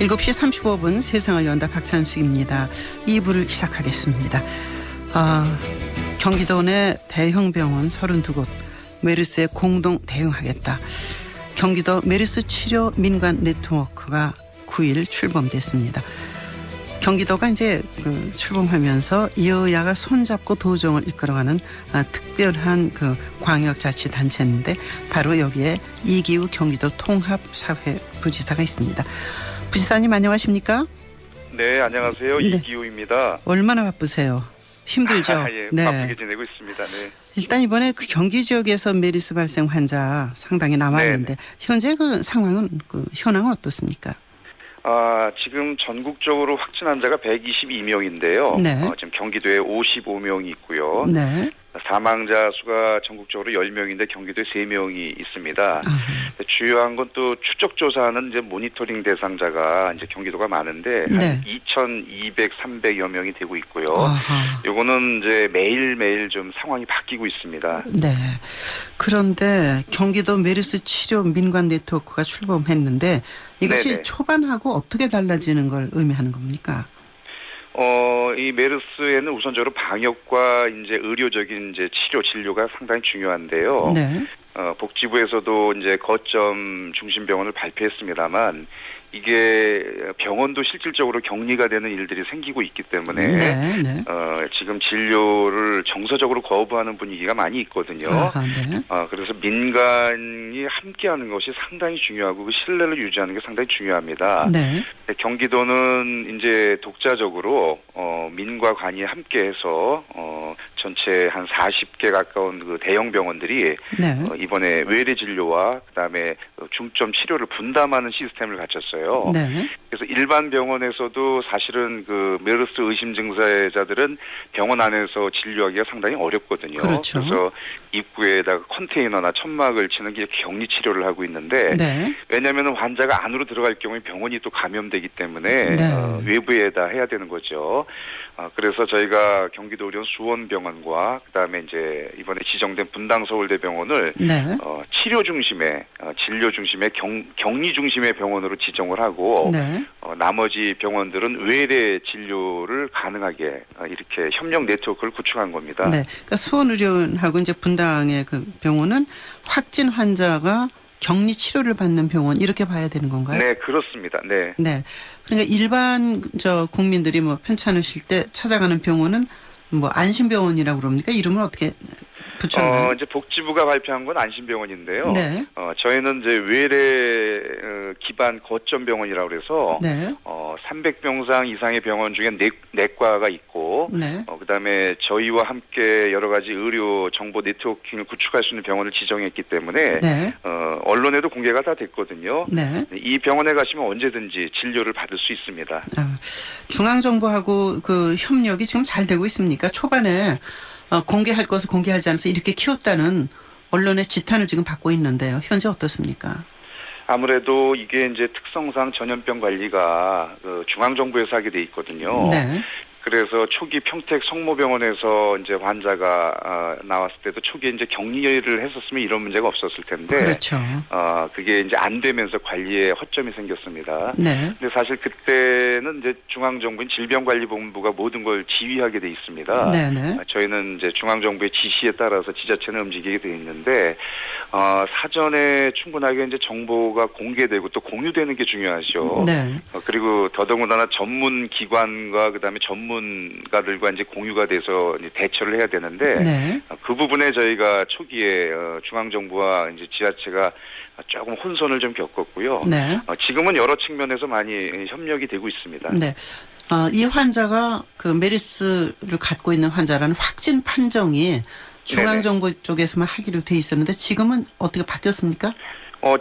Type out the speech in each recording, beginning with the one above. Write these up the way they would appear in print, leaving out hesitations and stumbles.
7시 35분 세상을 연다 박찬숙입니다. 2부를 시작하겠습니다. 경기도 내 대형 병원 32곳 메르스에 공동 대응하겠다. 경기도 메르스 치료 민관 네트워크가 9일 출범됐습니다. 경기도가 이제 출범하면서 여야가 손잡고 도정을 이끌어가는 특별한 광역자치단체인데 바로 여기에 이기우 경기도 통합사회부지사가 있습니다. 부지사님 안녕하십니까? 네, 안녕하세요. 네. 이기우입니다. 얼마나 바쁘세요? 힘들죠? 예, 네. 바쁘게 지내고 있습니다. 네. 일단 이번에 경기 지역에서 메르스 발생 환자 상당히 남았는데 현재 상황은 현황은 어떻습니까? 지금 전국적으로 확진 환자가 122명인데요. 네. 지금 경기도에 55명이 있고요. 네. 사망자 수가 전국적으로 10명인데 경기도에 3명이 있습니다. 주요한 건 또 추적 조사하는 이제 모니터링 대상자가 이제 경기도가 많은데 네. 한 2,200, 300여 명이 되고 있고요. 아하. 요거는 이제 매일매일 좀 상황이 바뀌고 있습니다. 네. 그런데 경기도 메르스 치료 민관 네트워크가 출범했는데 이것이 네네. 초반하고 어떻게 달라지는 걸 의미하는 겁니까? 이 메르스에는 우선적으로 방역과 이제 의료적인 이제 치료 진료가 상당히 중요한데요. 네. 복지부에서도 이제 거점 중심병원을 발표했습니다만 이게 병원도 실질적으로 격리가 되는 일들이 생기고 있기 때문에 네. 네. 지금 진료를 정서적으로 거부하는 분위기가 많이 있거든요. 아하, 네. 그래서 민간이 함께하는 것이 상당히 중요하고 그 신뢰를 유지하는 게 상당히 중요합니다. 네. 경기도는 이제 독자적으로 민과 관이 함께해서 전체 한 40개 가까운 그 대형 병원들이 네. 이번에 외래 진료와 그다음에 중점 치료를 분담하는 시스템을 갖췄어요. 네. 그래서 일반 병원에서도 사실은 그 메르스 의심 증세자들은 병원 안에서 진료하기가 상당히 어렵거든요. 그렇죠. 그래서 입구에다가 컨테이너나 천막을 치는 게 격리 치료를 하고 있는데 네. 왜냐하면 환자가 안으로 들어갈 경우에 병원이 또 감염되기 때문에 네. 외부에다 해야 되는 거죠. 그래서 저희가 경기도 의료원 수원병원과 그다음에 이제 이번에 지정된 분당서울대병원을 네. 치료 중심의 진료 중심의 격리 중심의 병원으로 지정을 하고 네. 나머지 병원들은 외래 진료를 가능하게 이렇게 협력 네트워크를 구축한 겁니다. 네. 그러니까 수원의료원하고 이제 분당의 그 병원은 확진 환자가 격리 치료를 받는 병원 이렇게 봐야 되는 건가요? 네, 그렇습니다. 네. 네. 그러니까 일반 국민들이 편찮으실 때 찾아가는 병원은 안심병원이라고 그럽니까? 이름을 어떻게 붙였나요? 이제 복지부가 발표한 건 안심병원인데요. 네. 저희는 이제 외래 기반 거점 병원이라고 그래서 네. 300병상 이상의 병원 중에 내과가 있고 네. 그다음에 저희와 함께 여러 가지 의료 정보 네트워킹을 구축할 수 있는 병원을 지정했기 때문에 네. 언론에도 공개가 다 됐거든요. 네. 이 병원에 가시면 언제든지 진료를 받을 수 있습니다. 중앙정부하고 그 협력이 지금 잘 되고 있습니까? 초반에 공개할 것을 공개하지 않아서 이렇게 키웠다는 언론의 지탄을 지금 받고 있는데요. 현재 어떻습니까? 아무래도 이게 이제 특성상 전염병 관리가 중앙정부에서 하게 돼 있거든요. 네. 그래서 초기 평택 성모병원에서 이제 환자가 나왔을 때도 초기에 이제 격리를 했었으면 이런 문제가 없었을 텐데. 그렇죠. 그게 이제 안 되면서 관리에 허점이 생겼습니다. 네. 근데 사실 그때는 이제 중앙정부인 질병관리본부가 모든 걸 지휘하게 돼 있습니다. 네네. 저희는 이제 중앙정부의 지시에 따라서 지자체는 움직이게 돼 있는데, 사전에 충분하게 이제 정보가 공개되고 또 공유되는 게 중요하죠. 네. 그리고 더더군다나 전문 기관과 그다음에 전문가들과 이제 공유가 돼서 이제 대처를 해야 되는데 네. 그 부분에 저희가 초기에 중앙정부와 이제 지자체가 조금 혼선을 좀 겪었고요. 네. 지금은 여러 측면에서 많이 협력이 되고 있습니다. 네. 이 환자가 그 메르스를 갖고 있는 환자라는 확진 판정이 중앙정부 쪽에서만 하기로 돼 있었는데 지금은 어떻게 바뀌었습니까?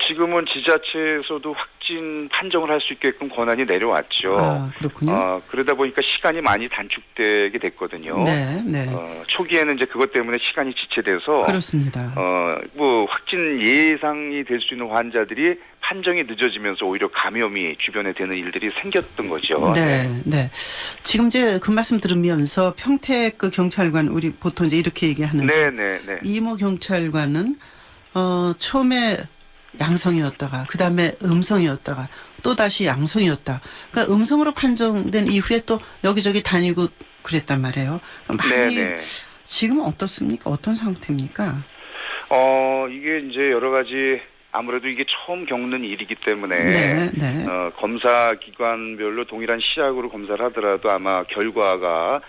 지금은 지자체에서도 확진 판정을 할 수 있게끔 권한이 내려왔죠. 그렇군요. 그러다 보니까 시간이 많이 단축되게 됐거든요. 네, 네. 초기에는 이제 그것 때문에 시간이 지체돼서 그렇습니다. 확진 예상이 될 수 있는 환자들이 판정이 늦어지면서 오히려 감염이 주변에 되는 일들이 생겼던 거죠. 네, 네. 지금 이제 그 말씀 들으면서 평택 그 경찰관 우리 보통 이제 이렇게 얘기하는데 네. 이모 경찰관은 처음에 양성이었다가 그다음에 음성이었다가 또 다시 양성이었다. 그러니까 음성으로 판정된 이후에 또 여기저기 다니고 그랬단 말이에요. 많이 네네. 지금은 어떻습니까? 어떤 상태입니까? 이게 이제 여러 가지 아무래도 이게 처음 겪는 일이기 때문에 네, 네. 검사 기관별로 동일한 시약으로 검사를 하더라도 아마 결과가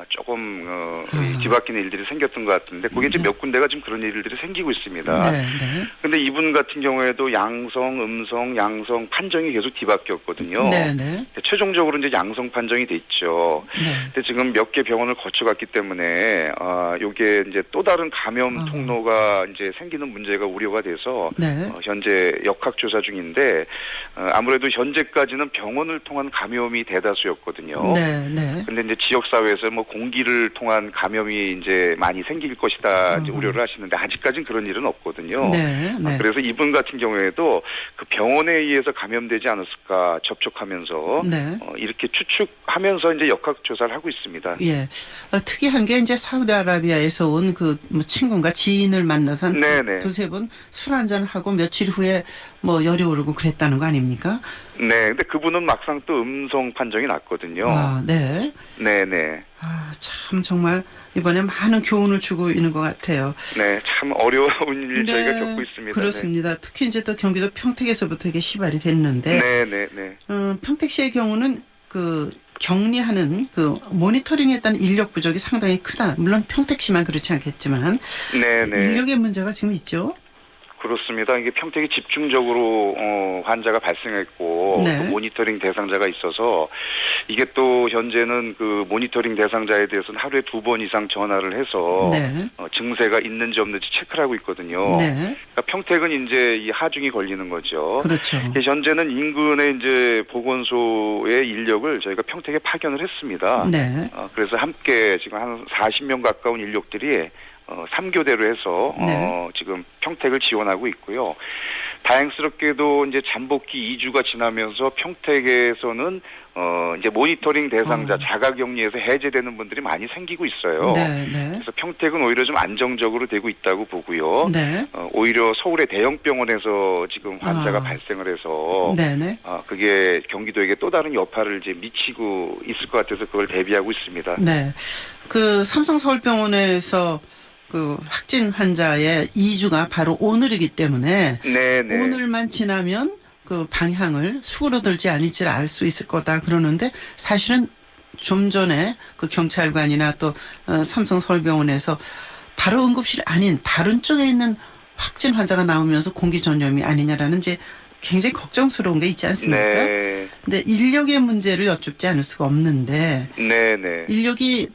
조금 뒤바뀌는 일들이 생겼던 것 같은데 그게 이제 네. 몇 군데가 지금 그런 일들이 생기고 있습니다. 네, 네. 근데 이분 같은 경우에도 양성, 음성, 양성 판정이 계속 뒤바뀌었거든요. 네, 네. 최종적으로 이제 양성 판정이 됐죠. 네. 근데 지금 몇 개 병원을 거쳐갔기 때문에 요게 이제 또 다른 감염 통로가 이제 생기는 문제가 우려가 돼서 네. 현재 역학조사 중인데 아무래도 현재까지는 병원을 통한 감염이 대다수였거든요. 네, 네. 근데 이제 지역 사회에서 뭐 공기를 통한 감염이 이제 많이 생길 것이다 이제 우려를 하시는데 아직까지는 그런 일은 없거든요. 네, 네. 그래서 이분 같은 경우에도 그 병원에 의해서 감염되지 않았을까 접촉하면서 네. 이렇게 추측하면서 이제 역학조사를 하고 있습니다. 예. 특이한 게 이제 사우디아라비아에서 온 그 뭐 친구인가 지인을 만나서 한 네네. 두세 번 술 한잔 하고 며칠 후에 뭐 열이 오르고 그랬다는 거 아닙니까? 네, 근데 그분은 막상 또 음성 판정이 났거든요. 네. 네네. 참 정말 이번에 많은 교훈을 주고 있는 것 같아요. 네, 참 어려운 일 저희가 겪고 있습니다. 그렇습니다. 특히 이제 또 경기도 평택에서부터 이게 시발이 됐는데, 네네네. 평택시의 경우는 그 격리하는 그 모니터링했다는 인력 부족이 상당히 크다. 물론 평택시만 그렇지 않겠지만 네네. 인력의 문제가 지금 있죠. 그렇습니다. 이게 평택에 집중적으로 환자가 발생했고 네. 또 모니터링 대상자가 있어서 이게 또 현재는 그 모니터링 대상자에 대해서는 하루에 2번 이상 전화를 해서 네. 증세가 있는지 없는지 체크를 하고 있거든요. 네. 그러니까 평택은 이제 이 하중이 걸리는 거죠. 그렇죠. 현재는 인근의 이제 보건소의 인력을 저희가 평택에 파견을 했습니다. 네. 그래서 함께 지금 한 40명 가까운 인력들이 3교대로 해서 네. 지금 평택을 지원하고 있고요. 다행스럽게도 이제 잠복기 2주가 지나면서 평택에서는 이제 모니터링 대상자 자가격리에서 해제되는 분들이 많이 생기고 있어요. 네. 네. 그래서 평택은 오히려 좀 안정적으로 되고 있다고 보고요. 네. 오히려 서울의 대형 병원에서 지금 환자가 발생을 해서 네네. 그게 경기도에게 또 다른 여파를 이제 미치고 있을 것 같아서 그걸 대비하고 있습니다. 네. 그 삼성서울병원에서 그 확진 환자의 2주가 바로 오늘이기 때문에 네네. 오늘만 지나면 그 방향을 수그러들지 않을지를 알 수 있을 거다 그러는데 사실은 좀 전에 그 경찰관이나 또 삼성서울병원에서 바로 응급실 아닌 다른 쪽에 있는 확진 환자가 나오면서 공기 전염이 아니냐라는 이제 굉장히 걱정스러운 게 있지 않습니까? 네. 근데 인력의 문제를 여쭙지 않을 수가 없는데 네네. 인력이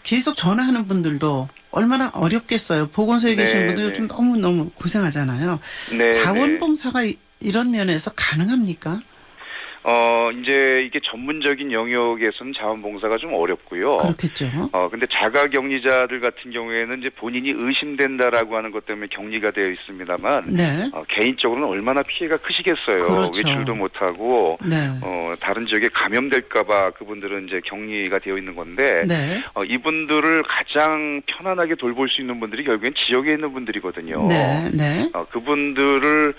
계속 전화하는 분들도 얼마나 어렵겠어요. 보건소에 계시는 분들 요즘 너무너무 고생하잖아요. 네. 자원봉사가 이런 면에서 가능합니까? 이제 이게 전문적인 영역에서는 자원봉사가 좀 어렵고요. 그렇겠죠. 근데 자가격리자들 같은 경우에는 이제 본인이 의심된다라고 하는 것 때문에 격리가 되어 있습니다만, 네. 개인적으로는 얼마나 피해가 크시겠어요. 그렇죠. 외출도 못하고, 네. 다른 지역에 감염될까봐 그분들은 이제 격리가 되어 있는 건데, 네. 이분들을 가장 편안하게 돌볼 수 있는 분들이 결국엔 지역에 있는 분들이거든요. 네. 네. 그분들을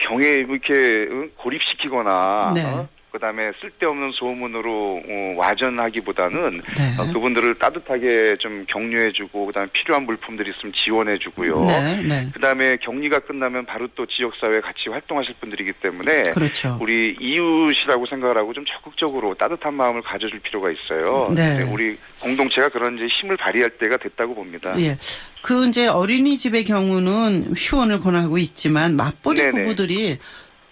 경에 이렇게 고립시키거나 네. 그다음에 쓸데없는 소문으로 와전하기보다는 네. 그분들을 따뜻하게 좀 격려해주고 그다음에 필요한 물품들이 있으면 지원해주고요. 네. 네. 그다음에 격리가 끝나면 바로 또 지역사회에 같이 활동하실 분들이기 때문에 그렇죠. 우리 이웃이라고 생각을 하고 좀 적극적으로 따뜻한 마음을 가져줄 필요가 있어요. 네. 우리 공동체가 그런 이제 힘을 발휘할 때가 됐다고 봅니다. 예. 그 이제 어린이집의 경우는 휴원을 권하고 있지만 맞벌이 네네. 부부들이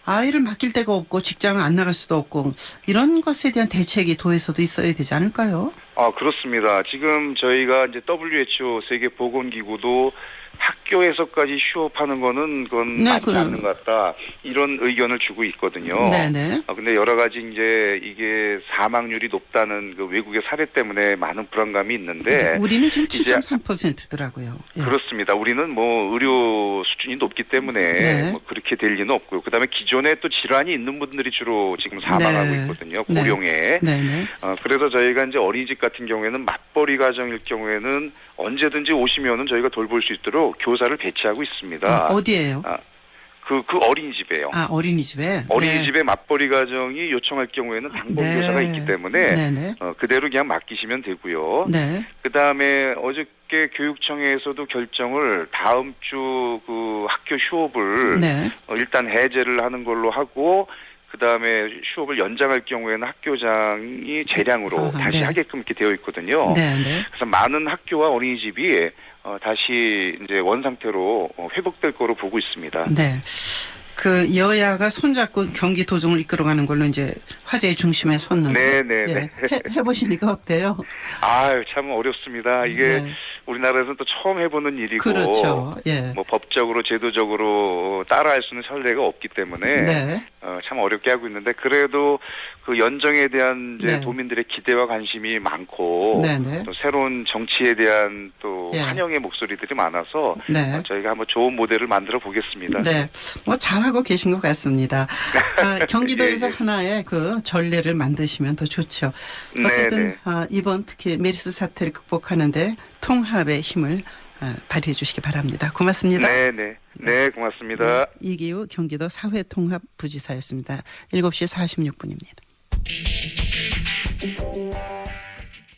아이를 맡길 데가 없고 직장을 안 나갈 수도 없고 이런 것에 대한 대책이 도에서도 있어야 되지 않을까요? 그렇습니다. 지금 저희가 이제 WHO 세계보건기구도 학교에서까지 휴업하는 거는 그건 맞지 않는 것 같다. 이런 의견을 주고 있거든요. 네네. 근데 여러 가지 이제 이게 사망률이 높다는 그 외국의 사례 때문에 많은 불안감이 있는데. 우리는 지금 7.3%더라고요. 예. 그렇습니다. 우리는 뭐 의료 수준이 높기 때문에 네. 뭐 그렇게 될 리는 없고요. 그다음에 기존에 또 질환이 있는 분들이 주로 지금 사망하고 네. 있거든요. 고령에. 네네. 그래서 저희가 이제 어린이집 같은 경우에는 맞벌이 가정일 경우에는 언제든지 오시면은 저희가 돌볼 수 있도록 교사를 배치하고 있습니다. 어디예요? 그 어린이집이에요. 아, 어린이집에. 어린이집에 맞벌이 가정이 요청할 경우에는 방법교사가 네. 있기 때문에 네네. 그대로 그냥 맡기시면 되고요. 네. 그다음에 어저께 교육청에서도 결정을 다음 주 그 학교 휴업을 네. 일단 해제를 하는 걸로 하고 그다음에 휴업을 연장할 경우에는 학교장이 재량으로 아하, 다시 네. 하게끔 이렇게 되어 있거든요. 네네. 그래서 많은 학교와 어린이집이 다시 이제 원 상태로 회복될 거로 보고 있습니다. 네. 그 여야가 손잡고 경기 도정을 이끌어가는 걸로 이제 화제의 중심에 섰는데. 네네네. 해보시니까 어때요? 아유, 참 어렵습니다. 이게 네. 우리나라에서는 또 처음 해보는 일이고. 그렇죠. 예. 뭐 법적으로 제도적으로 따라할 수 있는 선례가 없기 때문에. 네. 참 어렵게 하고 있는데 그래도 그 연정에 대한 이제 네. 도민들의 기대와 관심이 많고. 네네. 또 새로운 정치에 대한 또 예. 환영의 목소리들이 많아서. 네. 저희가 한번 좋은 모델을 만들어 보겠습니다. 네, 뭐 잘하고 계신 것 같습니다. 경기도에서 예, 예. 하나의 그 전례를 만드시면 더 좋죠. 어쨌든 네. 이번 특히 메르스 사태를 극복하는데 통합의 힘을 발휘해 주시기 바랍니다. 고맙습니다. 네네. 네, 고맙습니다. 이기우 경기도 사회통합부지사였습니다. 7시 46분입니다.